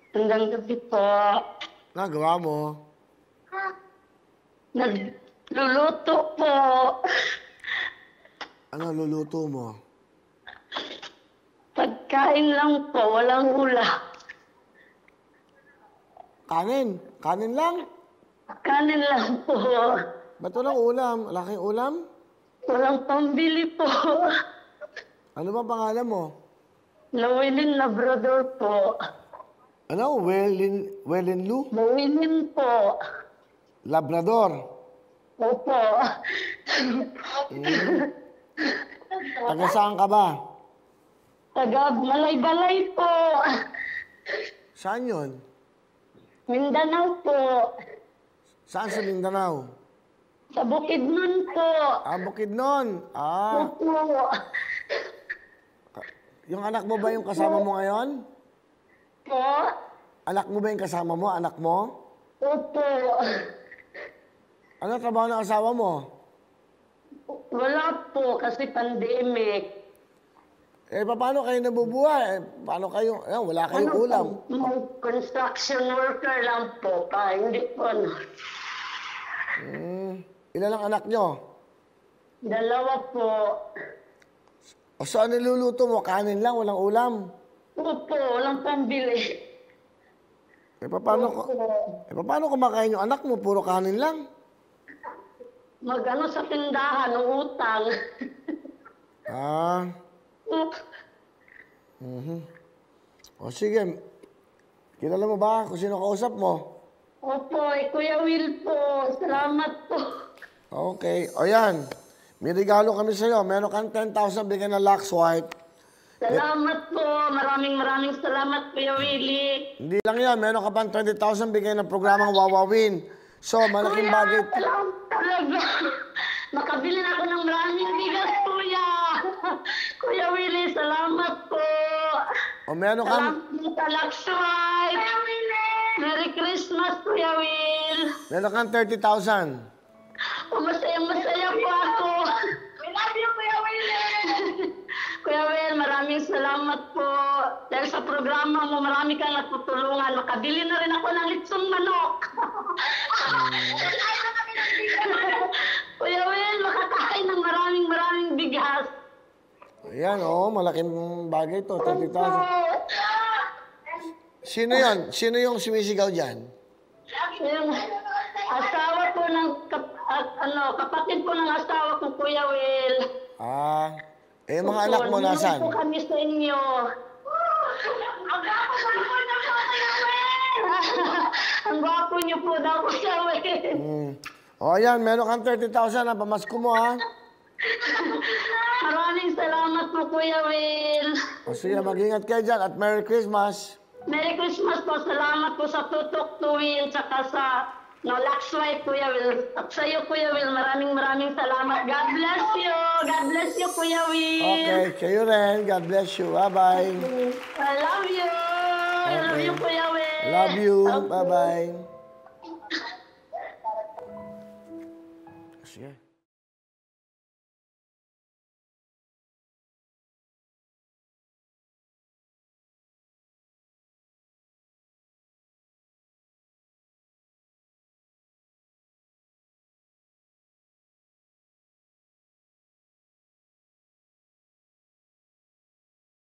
Hanggang gabi po. Nagawa mo? Nagluluto po. Ano luluto mo? Pagkain lang po, walang ulam. Kanin? Kanin lang? Kanin lang po. Ba't walang ulam? Laking ulam? Walang pambili po. Ano ba pangalan mo? Lawilin Labrador po. Ano? Welinlu? Lawilin po. Labrador? Opo. Taga saan ka ba? Taga Balay-Balay po. Saan yun? Mindanao po. Saan sa Mindanao? Sa Bukidnon po. Bukidnon. Opo. Yung anak mo ba yung kasama mo ngayon? Po. Anak mo ba yung kasama mo? Anak mo? Opo. Ano trabaho ng asawa mo? Wala po kasi pandemic. Paano kayo nabubuhay? Paano kayo, wala kayong ulam. Construction worker lang po pa, hindi po ano. Ilan ang anak nyo? Dalawa po. O saan niluluto mo? Kanin lang, walang ulam. Opo, walang pambili. Paano kumakain yung anak mo? Puro kanin lang. Mag-ano sa tindahan, ng utang. O sige, kilala mo ba kung sino kausap mo? Opo, Kuya Will po. Salamat po. Okay, o yan. May regalo kami sa'yo. Meron kang 10,000 bigyan ng Lux White. Salamat po. Maraming salamat, Kuya Willie. Hindi lang yan. Meron ka pang 20,000 bigyan ng programang Wawawin. So, malaking bagay. Salamat talaga. Makabili na ako ng maraming bigas, Kuya. Kuya Willie, salamat po. O meron kang... Salamat po sa Lux White. Merry Christmas, Kuya Will. Meron kang 30,000. Masaya po ako. We love you, Kuya Will. Kuya Will, maraming salamat po. Dahil sa programa mo, marami kang natutulungan. Makabili na rin ako ng litsong manok. Kuya Will, makakain ng maraming bigas. Ayan, malaking bagay to, 30,000. Sino yan? Sino yung sumisigaw dyan? Yung asawa po ng kapatid po ng asawa ko, Kuya Will. Mga anak mo nasan? Po kami sa inyo. Ang gwapo niyo po daw, Kuya Will. Ayan, meron kang 30,000 na pamasko mo, ha? Maraming salamat po, Kuya Will. Sige, mag-ingat kayo dyan at Merry Christmas. Merry Christmas po. Salamat po sa tutok tuwin, tsaka sa Lux White, Kuya Will. At sa iyo, Kuya Will, maraming salamat. God bless you. God bless you, Kuya Will. Okay, kayo rin. God bless you. Bye-bye. I love you. I love you, Kuya Will. Love you. Bye-bye. Sige.